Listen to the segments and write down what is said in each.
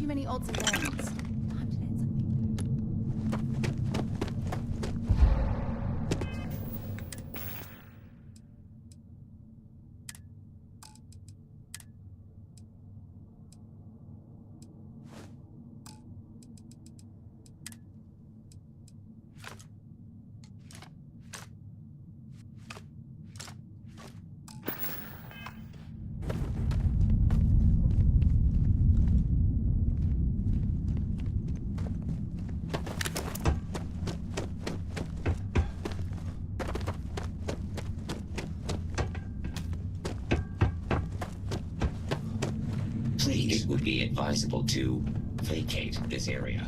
too many odds and ends. Time to learn something. It would be advisable to vacate this area.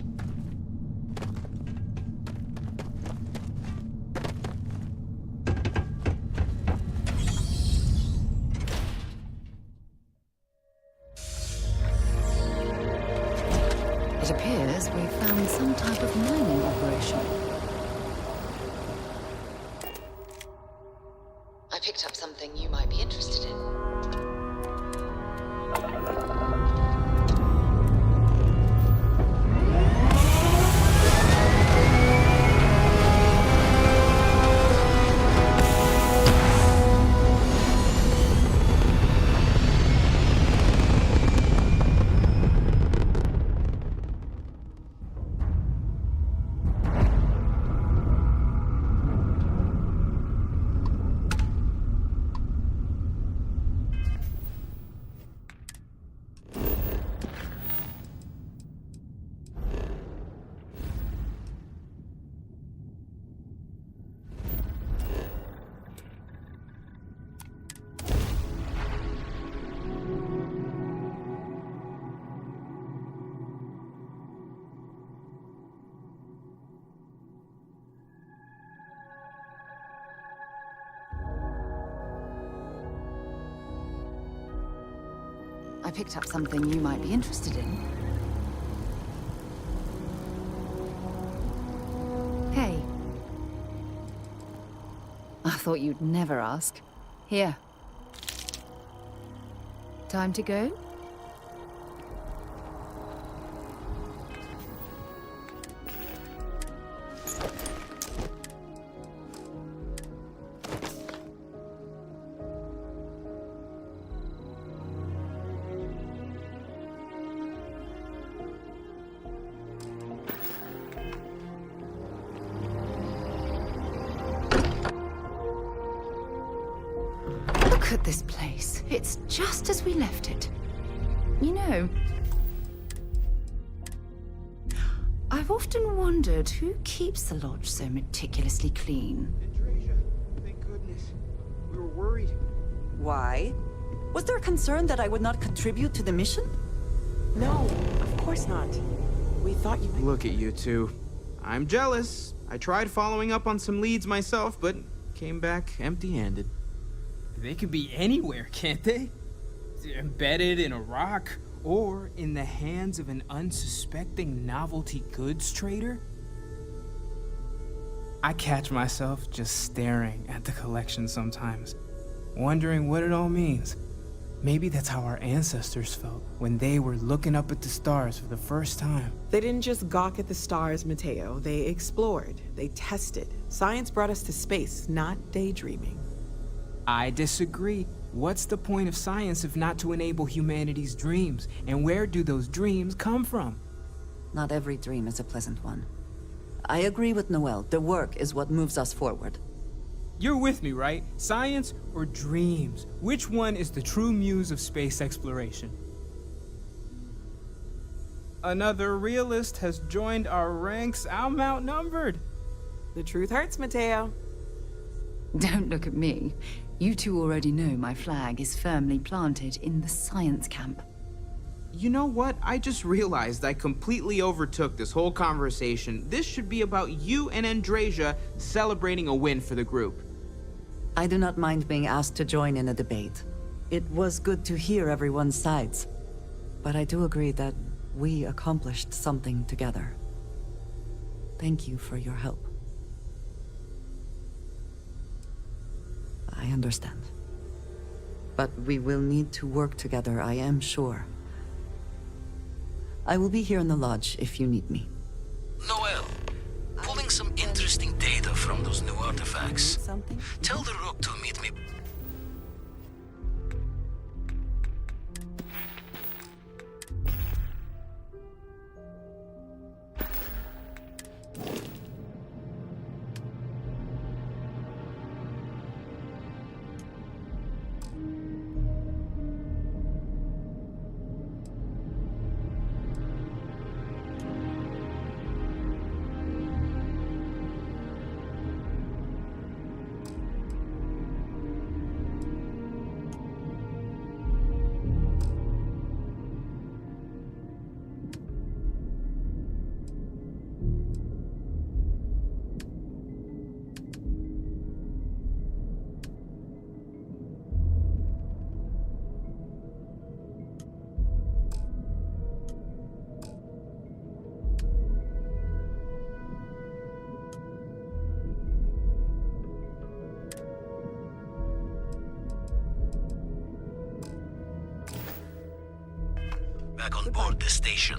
It appears we've found some type of mining operation. I picked up something you might be interested in. I picked up something you might be interested in. Hey. I thought you'd never ask. Here. Time to go? Look at this place. It's just as we left it. You know, I've often wondered who keeps the lodge so meticulously clean. Andresia, thank goodness. We were worried. Why? Was there a concern that I would not contribute to the mission? No, of course not. We thought you might... Look at you two. I'm jealous. I tried following up on some leads myself, but came back empty-handed. They could be anywhere, can't they? Embedded in a rock, or in the hands of an unsuspecting novelty goods trader? I catch myself just staring at the collection sometimes, wondering what it all means. Maybe that's how our ancestors felt when they were looking up at the stars for the first time. They didn't just gawk at the stars, Mateo. They explored. They tested. Science brought us to space, not daydreaming. I disagree. What's the point of science if not to enable humanity's dreams? And where do those dreams come from? Not every dream is a pleasant one. I agree with Noel. The work is what moves us forward. You're with me, right? Science or dreams? Which one is the true muse of space exploration? Another realist has joined our ranks. I'm outnumbered. The truth hurts, Mateo. Don't look at me. You two already know my flag is firmly planted in the science camp. You know what? I just realized I completely overtook this whole conversation. This should be about you and Andresia celebrating a win for the group. I do not mind being asked to join in a debate. It was good to hear everyone's sides. But I do agree that we accomplished something together. Thank you for your help. I understand. But we will need to work together, I am sure. I will be here in the lodge if you need me. Noel, pulling some interesting data from those new artifacts. Something? Tell the Rook to meet me. Back on board the station.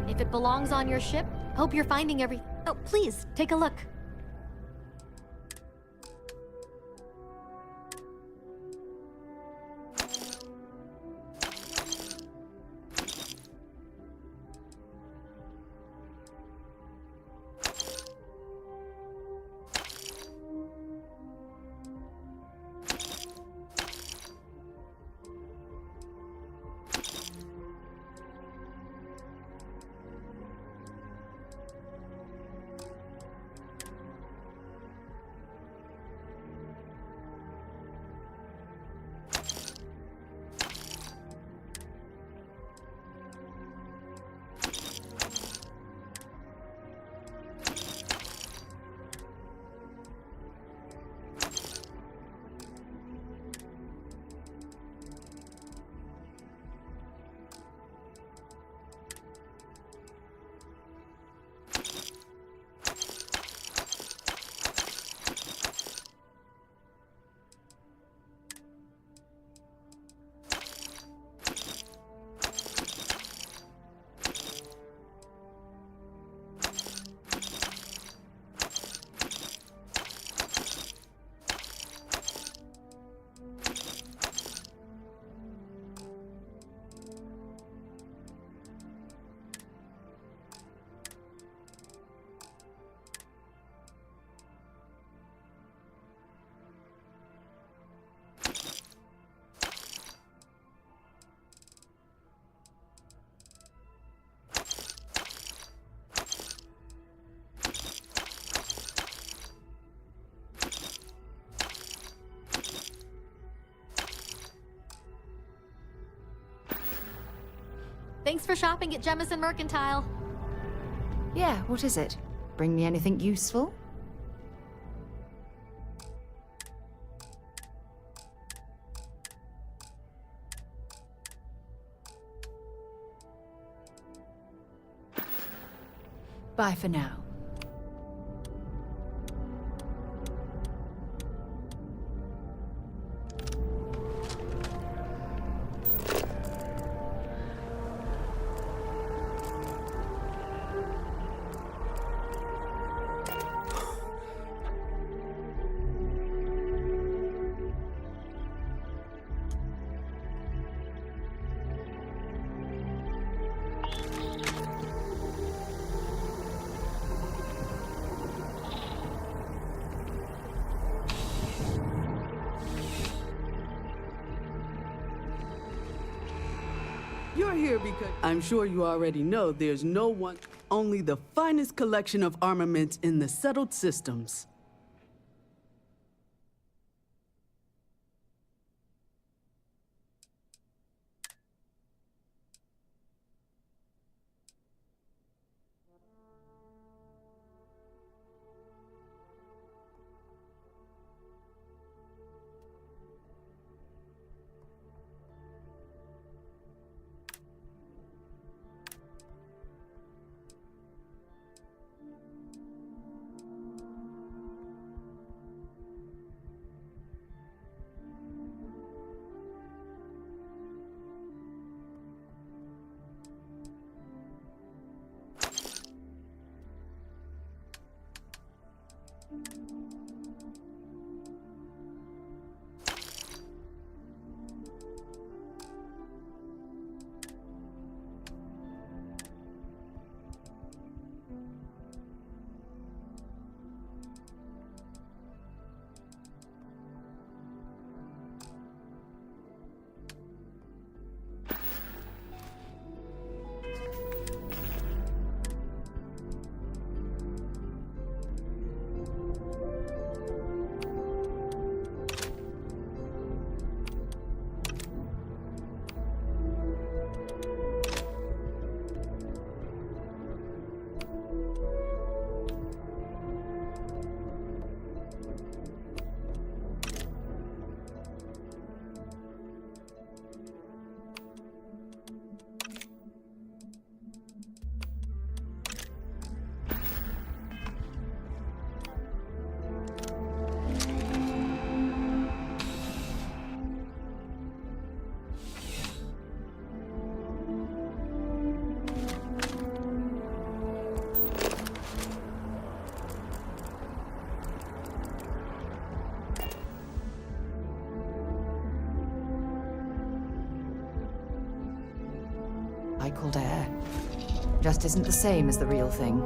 If it belongs on your ship, hope you're finding every... Oh, please, take a look. Thanks for shopping at Jemison Mercantile. Yeah, what is it? Bring me anything useful? Bye for now. here because I'm sure you already know there's no one, only the finest collection of armaments in the settled systems. I called air. Just isn't the same as the real thing.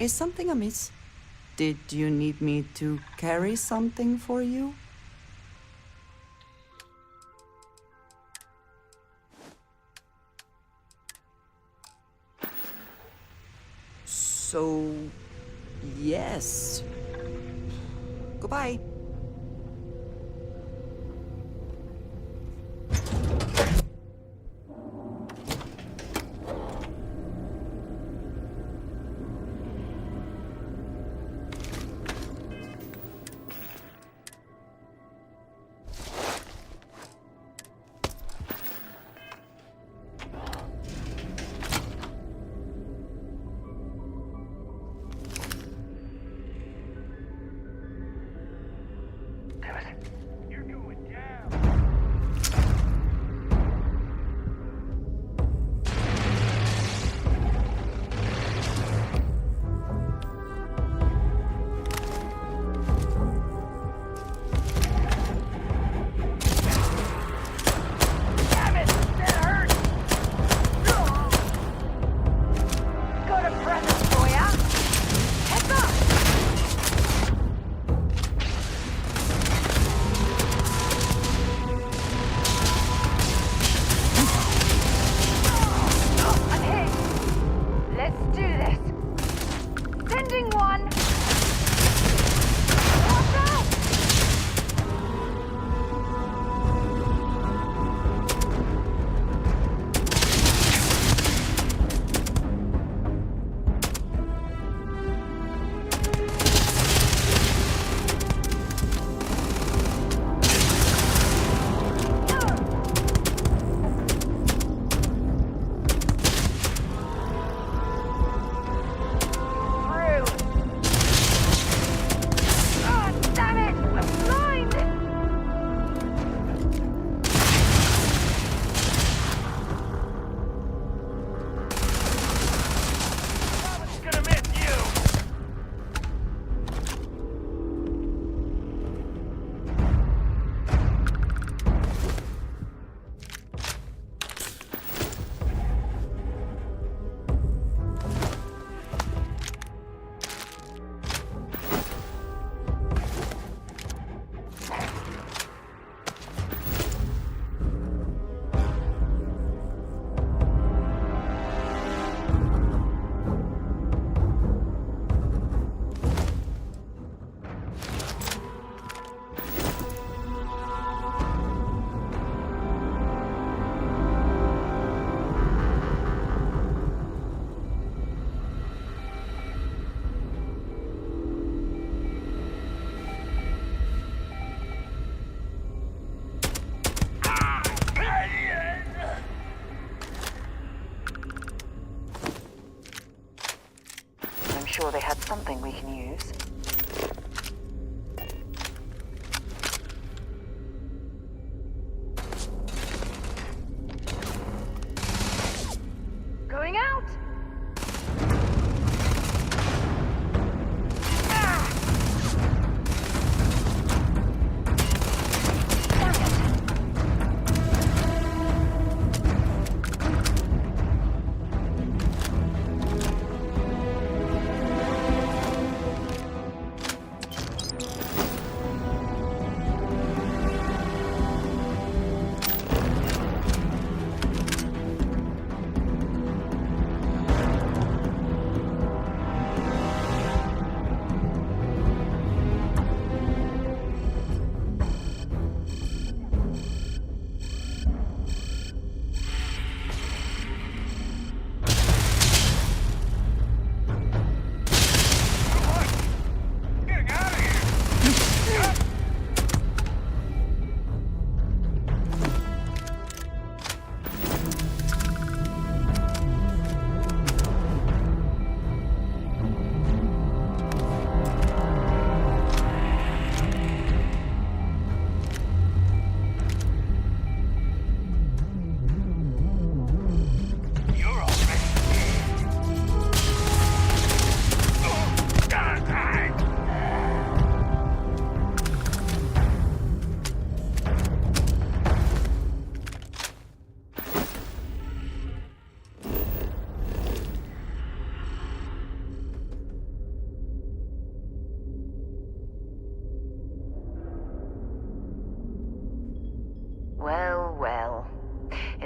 Is something amiss? Did you need me to carry something for you? So, yes. Goodbye. Sure they had something we can use. Going out!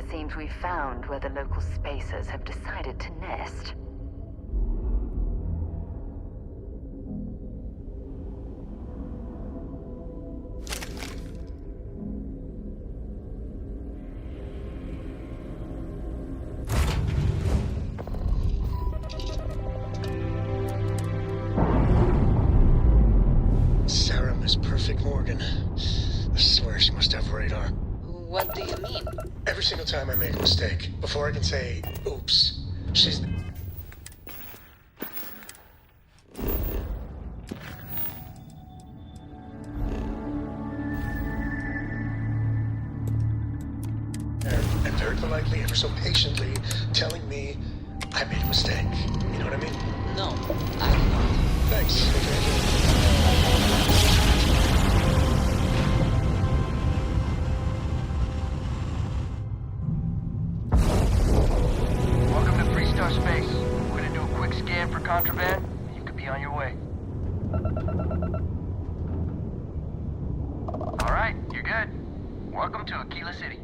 Seems we've found where the local spacers have decided to nest. classic Morgan. I swear she must have radar. What do you mean? Every single time I make a mistake, before I can say, oops, she's... and very politely, ever so patiently, telling me I made a mistake. You know what I mean? No, I do not. Thanks. Welcome to Freestar Space. We're gonna do a quick scan for contraband, and you could be on your way. All right, you're good. Welcome to Aquila City.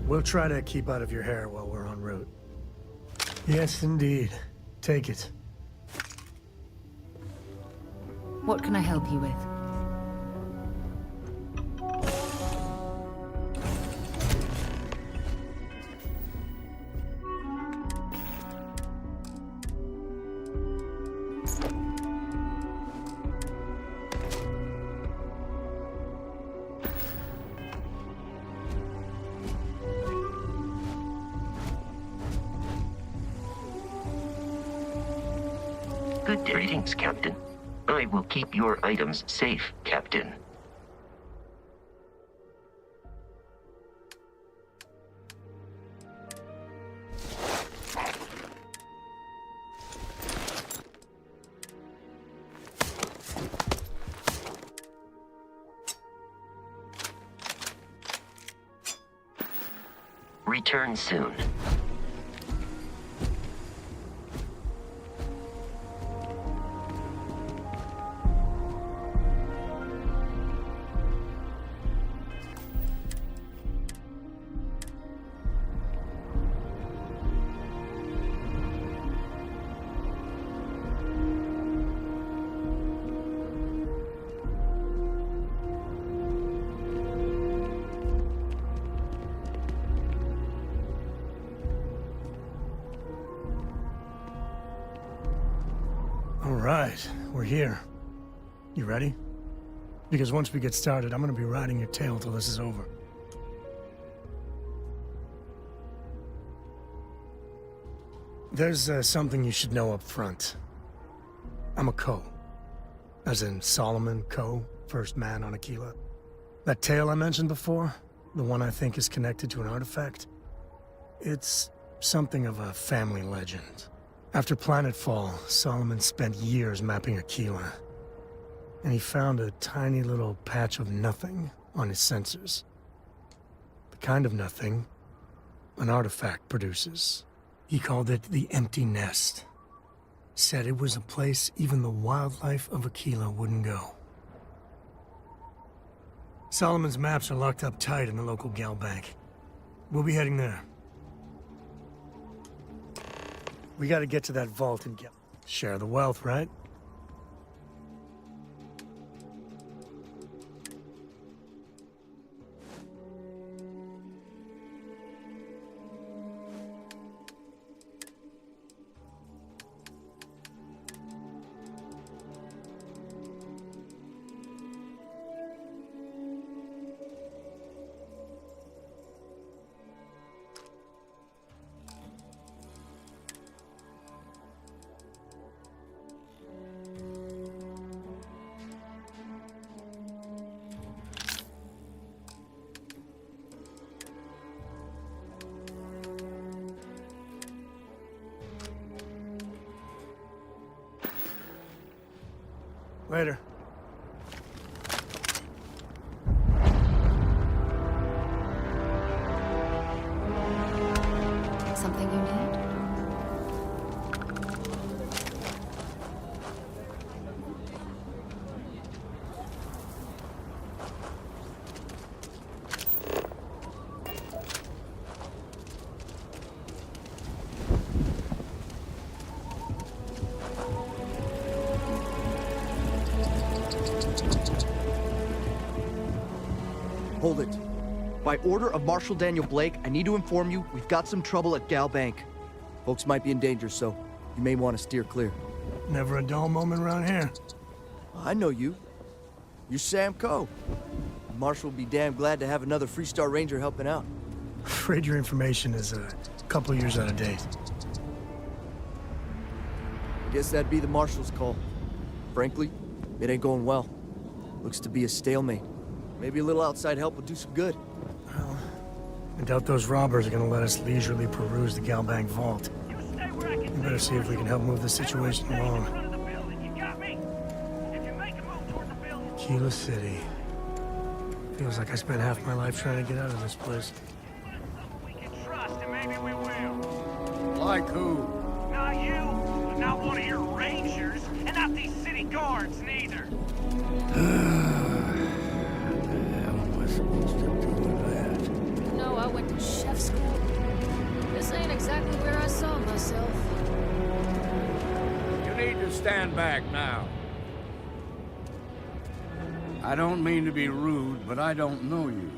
We'll try to keep out of your hair while we're en route. Yes, indeed. Take it. What can I help you with? Good greetings, Captain. I will keep your items safe, Captain. Return soon. All right, we're here. You ready? Because once we get started, I'm gonna be riding your tail till this is over. There's something you should know up front. I'm a Ko. As in Solomon Ko, first man on Aquila. That tale I mentioned before, the one I think is connected to an artifact, it's something of a family legend. After Planetfall, Solomon spent years mapping Aquila, and he found a tiny little patch of nothing on his sensors. The kind of nothing an artifact produces. He called it the Empty Nest. Said it was a place even the wildlife of Aquila wouldn't go. Solomon's maps are locked up tight in the local gal bank. We'll be heading there. We gotta get to that vault and share the wealth, right? Later. Something you need? Hold it. By order of Marshal Daniel Blake, I need to inform you we've got some trouble at Gal Bank. Folks might be in danger, so you may want to steer clear. Never a dull moment around here. I know you. You're Sam Ko. Marshal will be damn glad to have another Freestar Ranger helping out. Afraid your information is a couple years out of date. Guess that'd be the Marshal's call. Frankly, it ain't going well. Looks to be a stalemate. Maybe a little outside help will do some good. Well, I doubt those robbers are gonna let us leisurely peruse the Galbank vault. We better see if we can help move the situation along. Aquila City. Feels like I spent half my life trying to get out of this place. Like who? Not you, not one of your rangers, and not these city guards neither. No, I went to chef school. This ain't exactly where I saw myself. You need to stand back now. I don't mean to be rude, but I don't know you.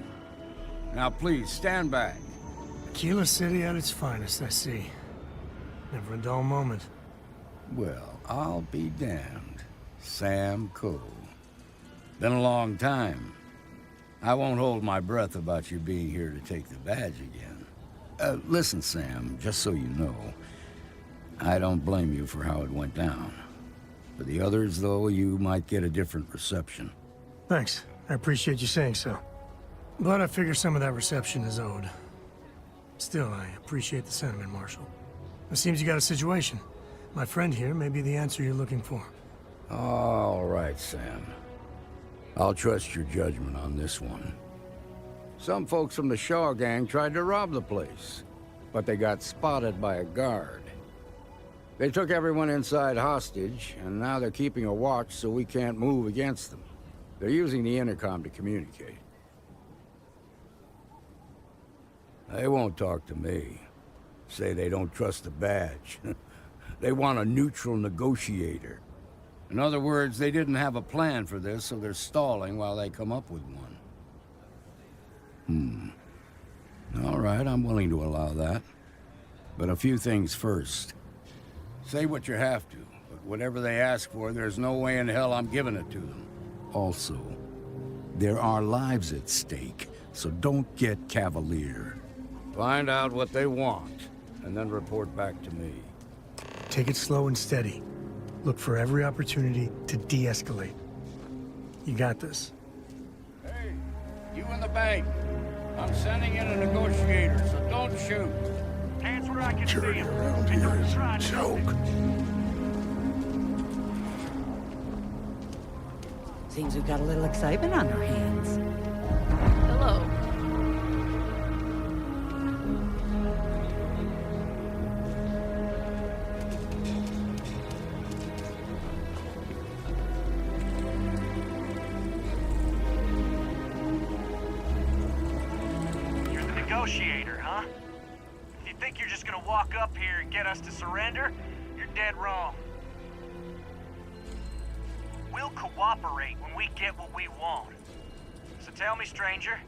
Now please, stand back. Aquila City at its finest, I see. Never a dull moment. Well, I'll be damned. Sam Ko. Been a long time. I won't hold my breath about you being here to take the badge again. Listen, Sam, just so you know, I don't blame you for how it went down. For the others, though, you might get a different reception. Thanks. I appreciate you saying so. But I figure some of that reception is owed. Still, I appreciate the sentiment, Marshal. It seems you got a situation. My friend here may be the answer you're looking for. All right, Sam. I'll trust your judgment on this one. Some folks from the Shaw gang tried to rob the place, but they got spotted by a guard. They took everyone inside hostage, and now they're keeping a watch so we can't move against them. They're using the intercom to communicate. They won't talk to me. Say they don't trust the badge. They want a neutral negotiator. In other words, they didn't have a plan for this, so they're stalling while they come up with one. All right, I'm willing to allow that. But a few things first. Say what you have to, but whatever they ask for, there's no way in hell I'm giving it to them. Also, There are lives at stake, so don't get cavalier. Find out what they want, and then report back to me. Take it slow and steady. Look for every opportunity to de-escalate. You got this. Hey, you in the bank. I'm sending in a negotiator, so don't shoot. Hands where I can see Security him. around here is a joke. Seems we've got a little excitement on our hands. Hello. You're the negotiator, huh? If you think you're just gonna walk up here and get us to surrender, you're dead wrong. We'll cooperate when we get what we want. So tell me, stranger,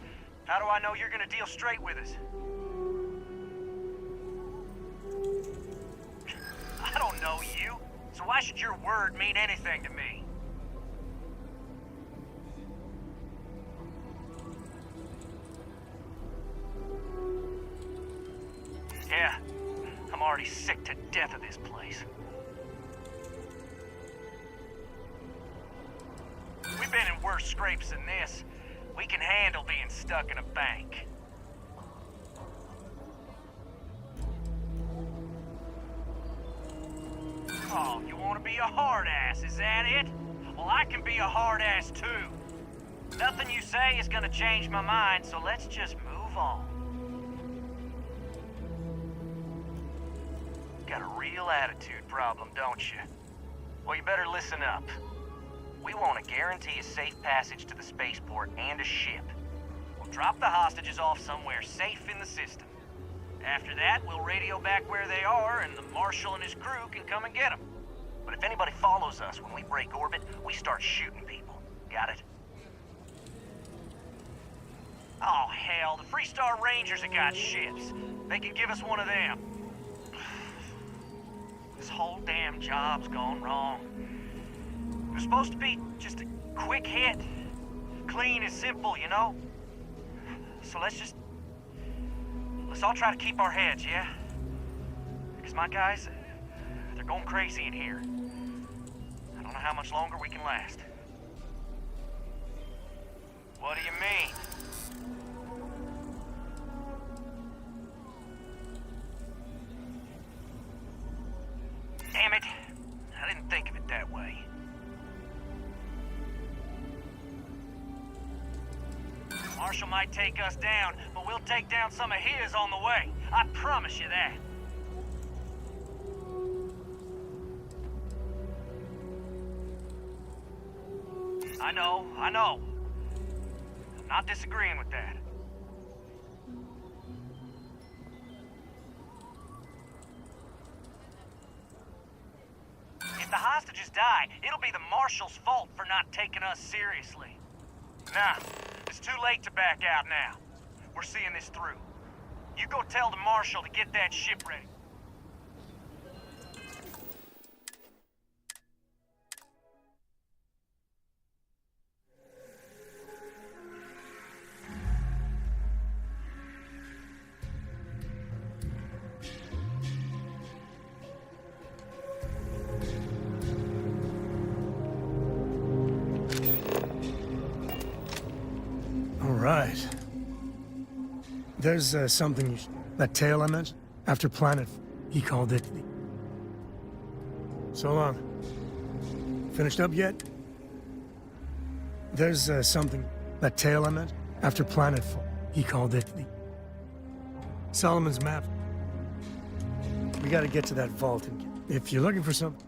how do I know you're gonna deal straight with us? I don't know you, so why should your word mean anything to me? Yeah, I'm already sick to death of this place. We've been in worse scrapes than this. We can handle being stuck in a bank. Oh, you want to be a hard ass, is that it? Well, I can be a hard ass too. Nothing you say is gonna change my mind, so let's just move on. Got a real attitude problem, don't you? Well, you better listen up. We want to guarantee a safe passage to the spaceport and a ship. We'll drop the hostages off somewhere safe in the system. After that, we'll radio back where they are, and the Marshal and his crew can come and get them. But if anybody follows us when we break orbit, we start shooting people. Got it? Oh, hell, the Freestar Rangers have got ships. They can give us one of them. This whole damn job's gone wrong. It was supposed to be just a quick hit. Clean and simple, you know? So let's all try to keep our heads, yeah? Because my guys, they're going crazy in here. I don't know how much longer we can last. What do you mean? Damn it. I didn't think of it that way. Marshall might take us down, but we'll take down some of his on the way. I promise you that. I know. I'm not disagreeing with that. If the hostages die, it'll be the Marshal's fault for not taking us seriously. Nah, it's too late to back out now. We're seeing this through. You go tell the Marshal to get that ship ready. Right. There's something you that tale I mentioned? After Planet, he called it the... So long. Finished up yet? There's something that tale I mentioned? After Planetfall, he called it the... Solomon's map. We gotta get to that vault and if you're looking for something...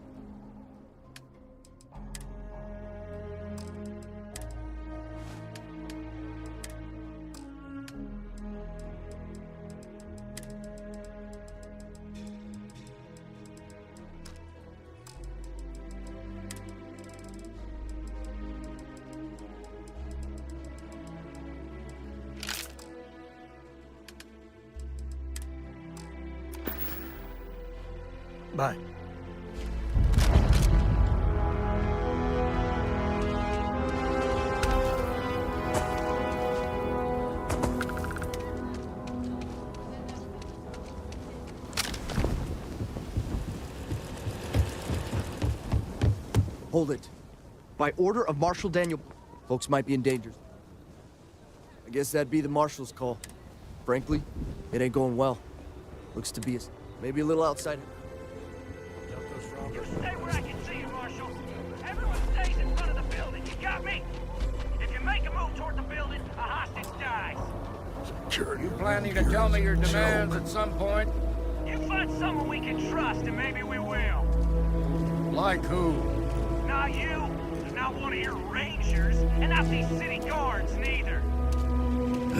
Bye. Hold it. By order of Marshal Daniel... Folks might be in danger. I guess that'd be the Marshal's call. Frankly, it ain't going well. Looks to be maybe a little outside. You stay where I can see you, Marshal. Everyone stays in front of the building. You got me? If you make a move toward the building, a hostage dies. You planning to tell me your demands at some point? You find someone we can trust, and maybe we will. Like who? Not you, not one of your rangers, and not these city guards, neither. What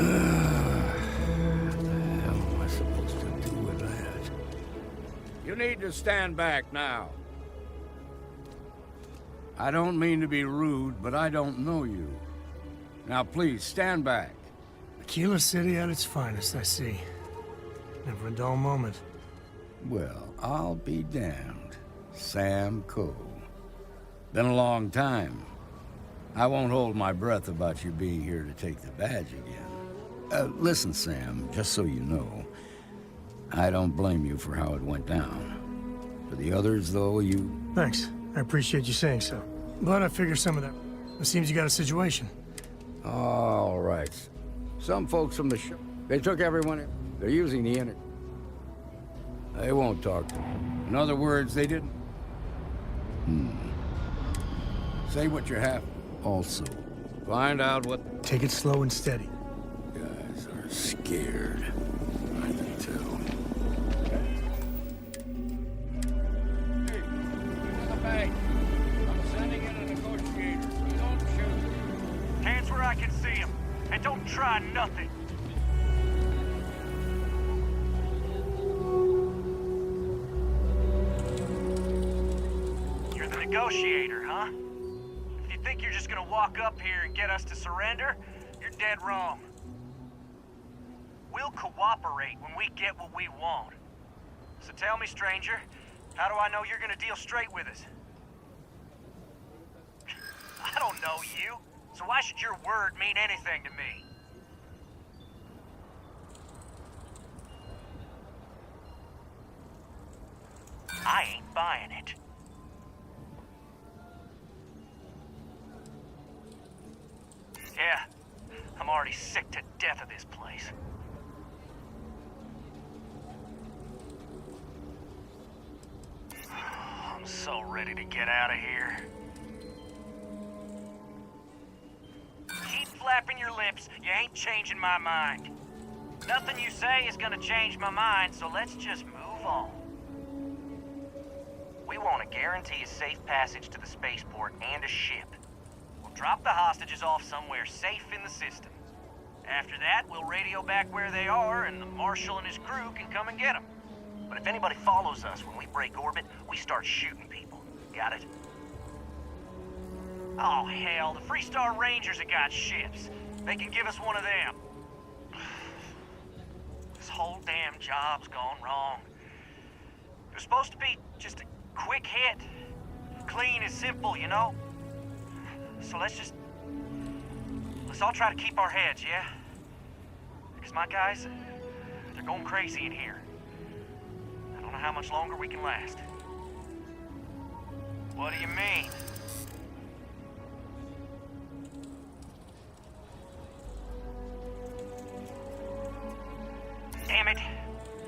the hell am I supposed to do with that? You need to stand back now. I don't mean to be rude, but I don't know you. Now please, stand back. Aquila City at its finest, I see. Never a dull moment. Well, I'll be damned. Sam Coe. Been a long time. I won't hold my breath about you being here to take the badge again. Listen, Sam, just so you know, I don't blame you for how it went down. For the others, though, you... Thanks. I appreciate you saying so. But I figure some of that... It seems you got a situation. All right. Some folks from the ship, they took everyone in. They're using the internet. They won't talk to me. In other words, they didn't... Say what you have. Also, find out what... Take it slow and steady. Guys are scared. I can tell. Hey, into the bank. I'm sending in a negotiator, so don't shoot. Hands where I can see him, and don't try nothing. You're the negotiator, huh? If you think you're just gonna walk up here and get us to surrender, you're dead wrong. We'll cooperate when we get what we want. So tell me, stranger, how do I know you're gonna deal straight with us? I don't know you, so why should your word mean anything to me? I ain't buying it. Yeah, I'm already sick to death of this place. I'm so ready to get out of here. Keep flapping your lips, you ain't changing my mind. Nothing you say is gonna change my mind, so let's just move on. We want to guarantee a safe passage to the spaceport and a ship. We'll drop the hostages off somewhere safe in the system. After that, we'll radio back where they are, and the Marshal and his crew can come and get them. But if anybody follows us when we break orbit, we start shooting people. Got it? Oh, hell, the Freestar Rangers have got ships. They can give us one of them. This whole damn job's gone wrong. It was supposed to be just a quick hit. Clean and simple, you know? So let's all try to keep our heads, yeah? Because my guys, they're going crazy in here. I don't know how much longer we can last. What do you mean? Damn it.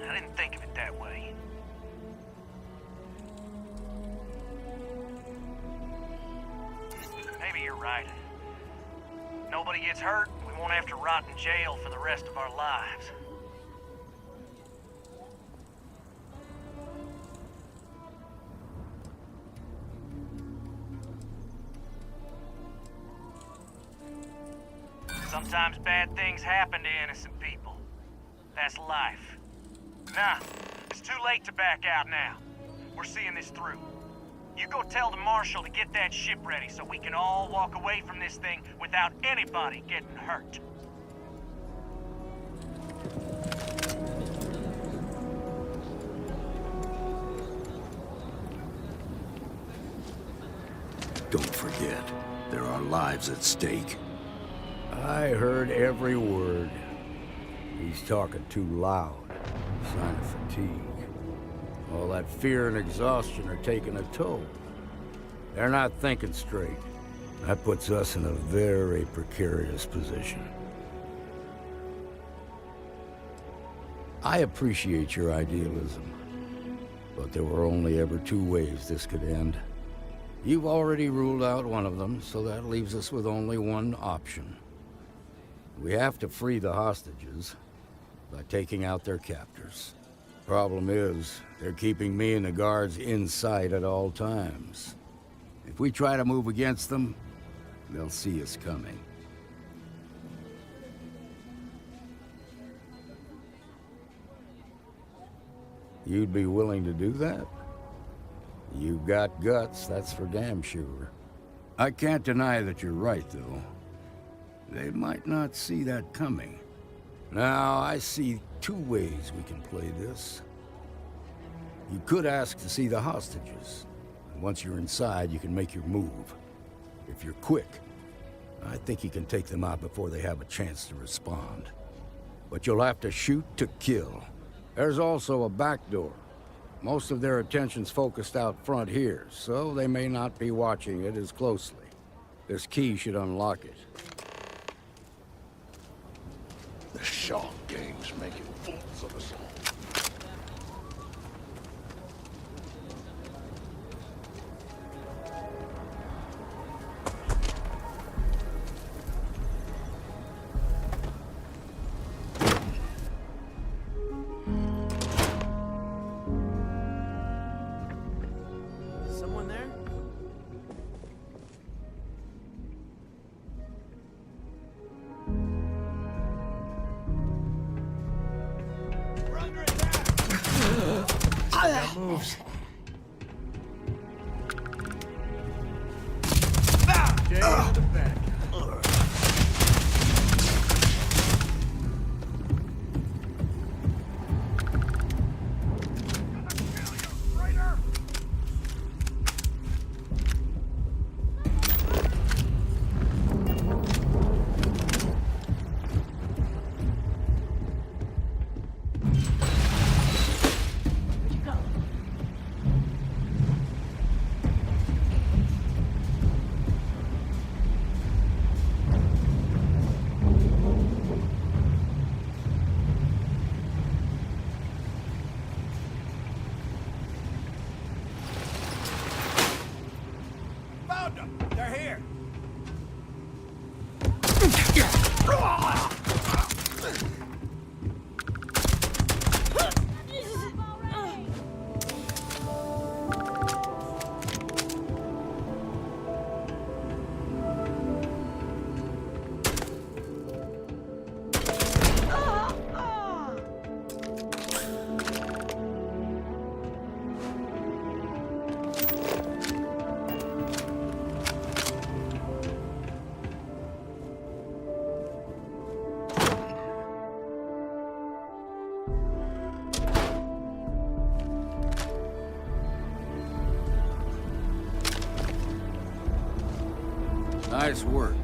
I didn't think of it that way. Maybe you're right. Nobody gets hurt, we won't have to rot in jail for the rest of our lives. Sometimes bad things happen to innocent people. That's life. Nah, it's too late to back out now. We're seeing this through. You go tell the Marshal to get that ship ready so we can all walk away from this thing without anybody getting hurt. Don't forget, there are lives at stake. I heard every word. He's talking too loud. Sign of fatigue. All that fear and exhaustion are taking a toll. They're not thinking straight. That puts us in a very precarious position. I appreciate your idealism, but there were only ever two ways this could end. You've already ruled out one of them, so that leaves us with only one option. We have to free the hostages by taking out their captors. Problem is, they're keeping me and the guards in sight at all times. If we try to move against them, they'll see us coming. You'd be willing to do that? You've got guts, that's for damn sure. I can't deny that you're right, though. They might not see that coming. Now, I see two ways we can play this. You could ask to see the hostages. And once you're inside, you can make your move. If you're quick, I think you can take them out before they have a chance to respond. But you'll have to shoot to kill. There's also a back door. Most of their attention's focused out front here, so they may not be watching it as closely. This key should unlock it. The Shaw Gang's making fools of us all. Someone there? That moves. Jay into the back. They're here! Nice work.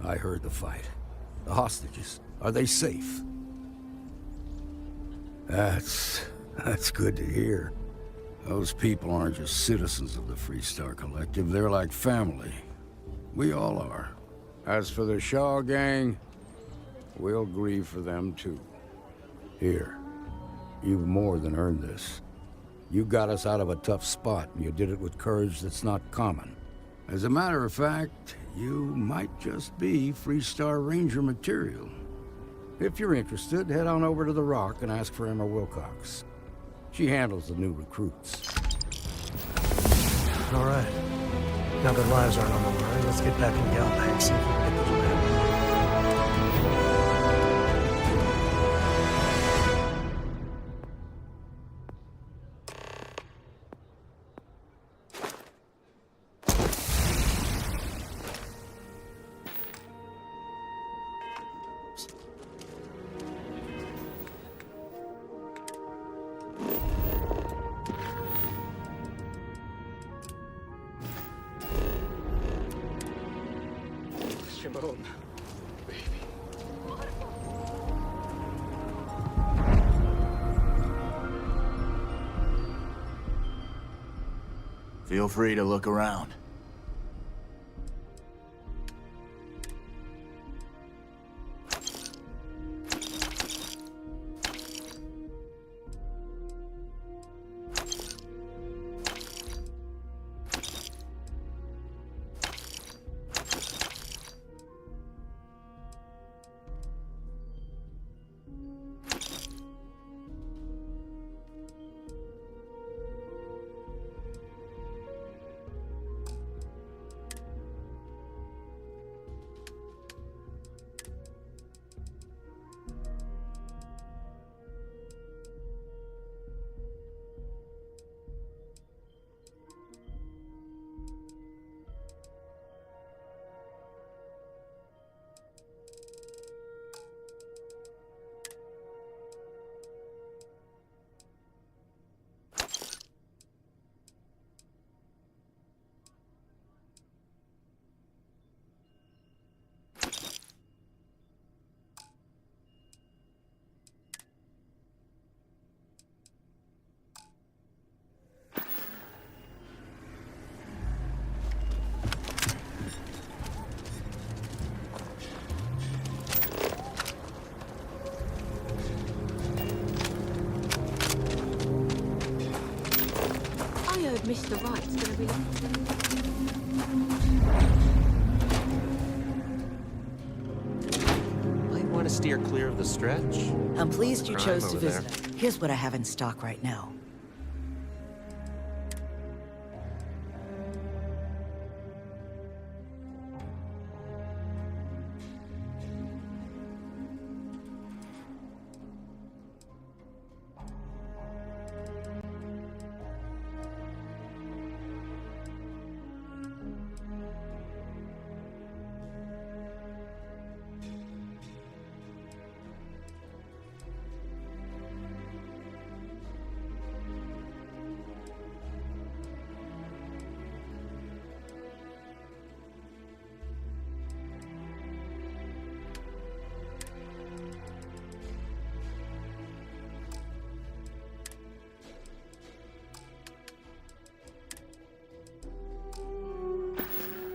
I heard the fight. The hostages, are they safe? That's good to hear. Those people aren't just citizens of the Freestar Collective, they're like family. We all are. As for the Shaw Gang, we'll grieve for them too. Here, you've more than earned this. You got us out of a tough spot, and you did it with courage that's not common. As a matter of fact, you might just be Freestar Ranger material. If you're interested, head on over to the Rock and ask for Emma Wilcox. She handles the new recruits. All right. Now that lives aren't on the line, let's get back in Galbag and see if we can get those men. Shimon, baby. Feel free to look around. Mr. Wright's gonna be... Might want to steer clear of the stretch. I'm pleased you chose to over there. visit. Here's what I have in stock right now.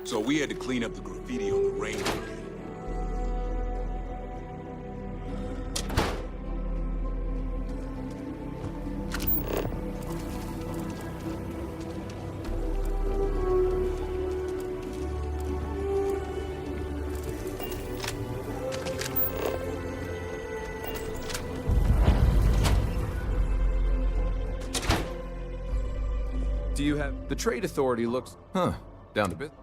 So we had to clean up the graffiti on the rain parade. Do you have... The trade authority looks... down to business.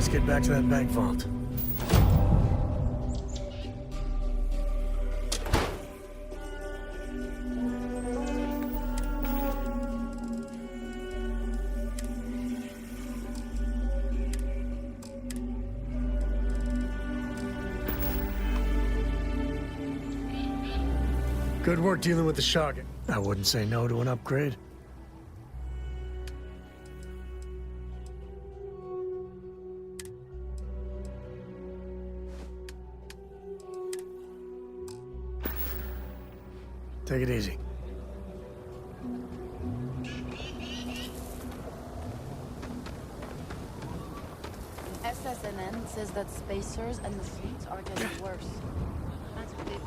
Let's get back to that bank vault. Good work dealing with the Shoggoth. I wouldn't say no to an upgrade. Take it easy. SSNN says that spacers and the fleets are getting worse. That's what they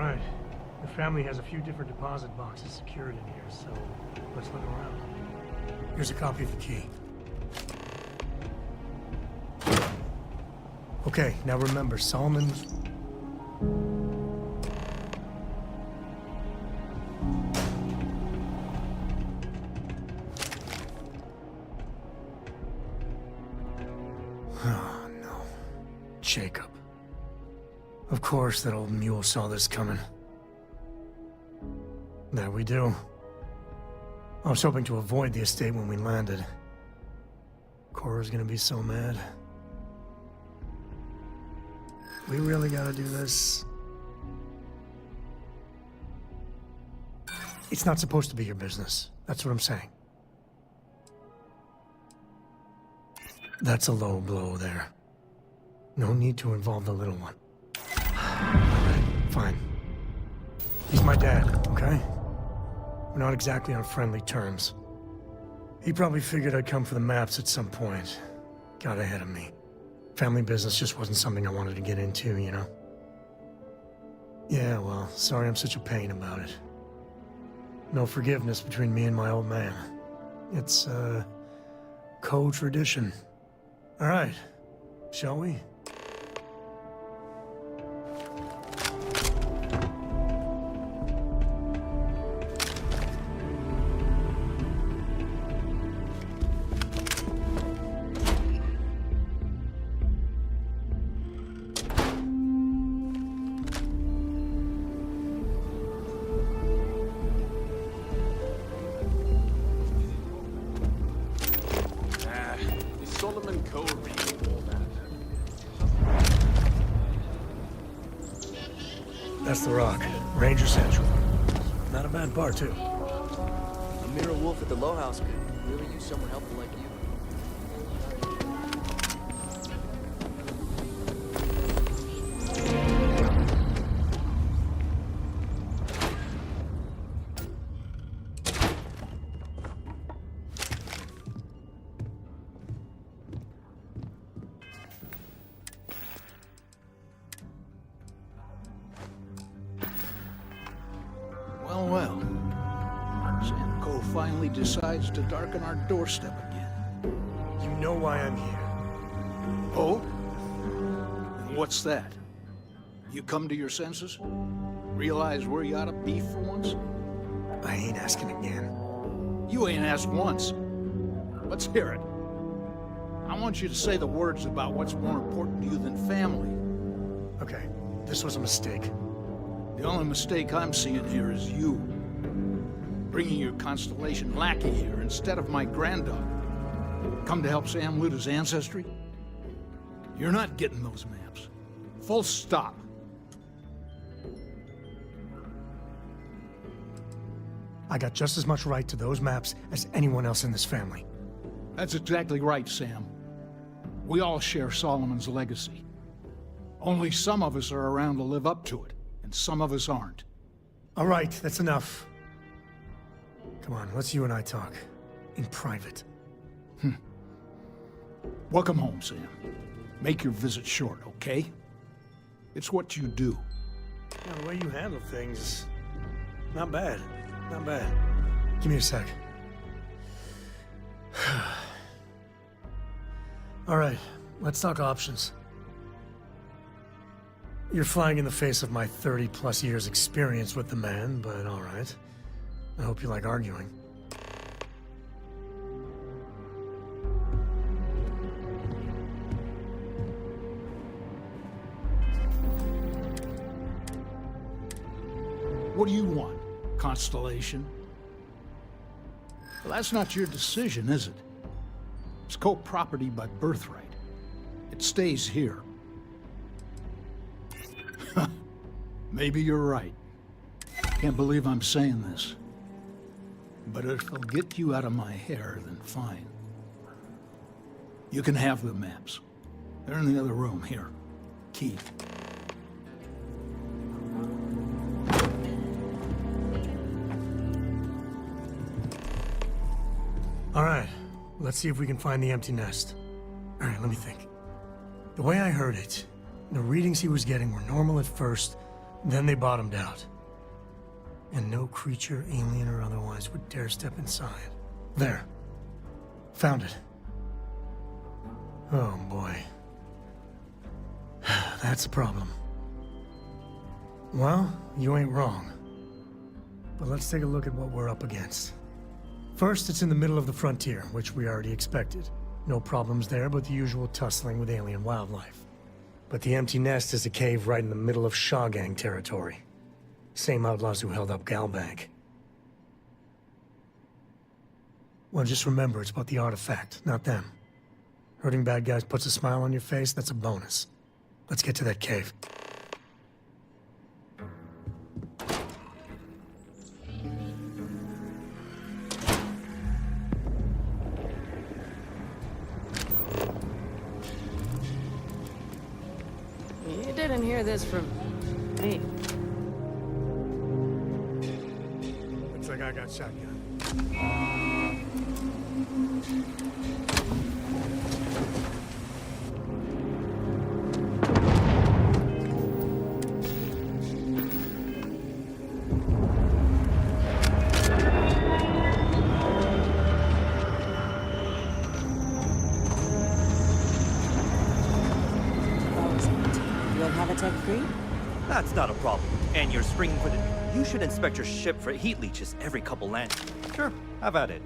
Alright. The family has a few different deposit boxes secured in here, so let's look around. Here's a copy of the key. Okay, now remember, Solomon's... Oh, no. Jacob. Of course that old mule saw this coming. There we do. I was hoping to avoid the estate when we landed. Cora's gonna be so mad. We really gotta do this. It's not supposed to be your business. That's what I'm saying. That's a low blow there. No need to involve the little one. Alright, fine. He's my dad, okay? We're not exactly on friendly terms. He probably figured I'd come for the maps at some point. Got ahead of me. Family business just wasn't something I wanted to get into, you know? Yeah, well, sorry I'm such a pain about it. No forgiveness between me and my old man. It's, co-tradition. Alright, shall we? That's the Rock. Ranger Central. Not a bad bar, too. A mirror wolf at the Low House could really use someone helpful like you. Well, well. Sam Coe finally decides to darken our doorstep again. You know why I'm here. Oh? And what's that? You come to your senses? Realize where you ought to be for once? I ain't asking again. You ain't asked once. Let's hear it. I want you to say the words about what's more important to you than family. Okay, this was a mistake. The only mistake I'm seeing here is you. Bringing your Constellation lackey here instead of my granddaughter. Come to help Sam loot his ancestry? You're not getting those maps. Full stop. I got just as much right to those maps as anyone else in this family. That's exactly right, Sam. We all share Solomon's legacy. Only some of us are around to live up to it, and some of us aren't. All right, that's enough. Come on, let's you and I talk. In private. Welcome home, Sam. Make your visit short, okay? It's what you do. Yeah, the way you handle things, not bad. Not bad. Give me a sec. All right, let's talk options. You're flying in the face of my 30-plus years experience with the man, but all right. I hope you like arguing. What do you want, Constellation? Well, that's not your decision, is it? It's co-property by birthright. It stays here. Maybe you're right. Can't believe I'm saying this. But if it'll get you out of my hair, then fine. You can have the maps. They're in the other room, here. Key. All right, let's see if we can find the empty nest. All right, let me think. The way I heard it, the readings he was getting were normal at first, Then they bottomed out. And no creature, alien or otherwise, would dare step inside. There. Found it. Oh boy. That's a problem. Well, you ain't wrong. But let's take a look at what we're up against. First, it's in the middle of the frontier, which we already expected. No problems there, but the usual tussling with alien wildlife. But the empty nest is a cave right in the middle of Shawgang territory. Same outlaws who held up Galbank. Well, just remember, it's about the artifact, not them. Hurting bad guys puts a smile on your face, that's a bonus. Let's get to that cave. You didn't hear this from me. Looks like I got shotgun. You'll have a tech free? That's not a problem. And you're springing for the... You should inspect your ship for heat leeches every couple landings. Sure, have at it.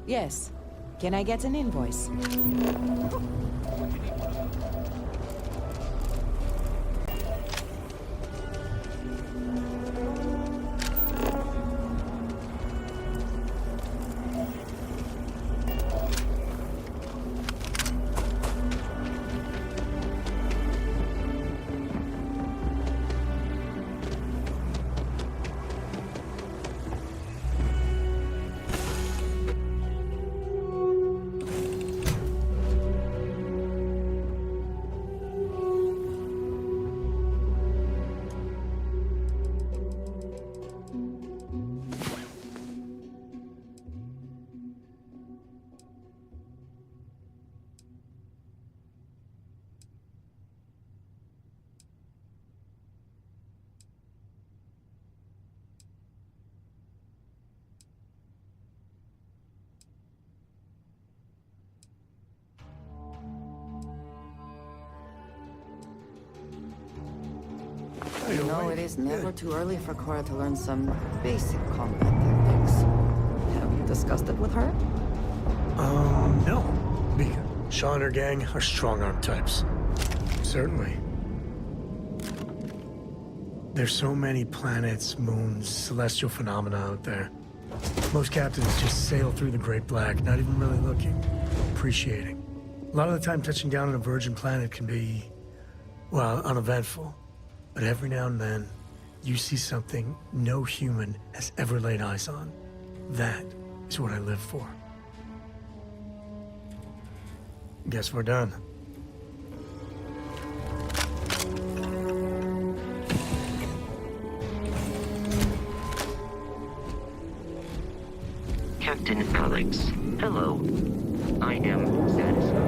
Yes. Can I get an invoice? You know, it is never too early for Cora to learn some basic combat tactics. Have you discussed it with her? No. Mika, Shaw and her gang are strong-arm types. Certainly. There's so many planets, moons, celestial phenomena out there. Most captains just sail through the Great Black, not even really looking, appreciating. A lot of the time touching down on a virgin planet can be, well, uneventful. But every now and then, you see something no human has ever laid eyes on. That is what I live for. Guess we're done. Captain Alex, hello. I am satisfied.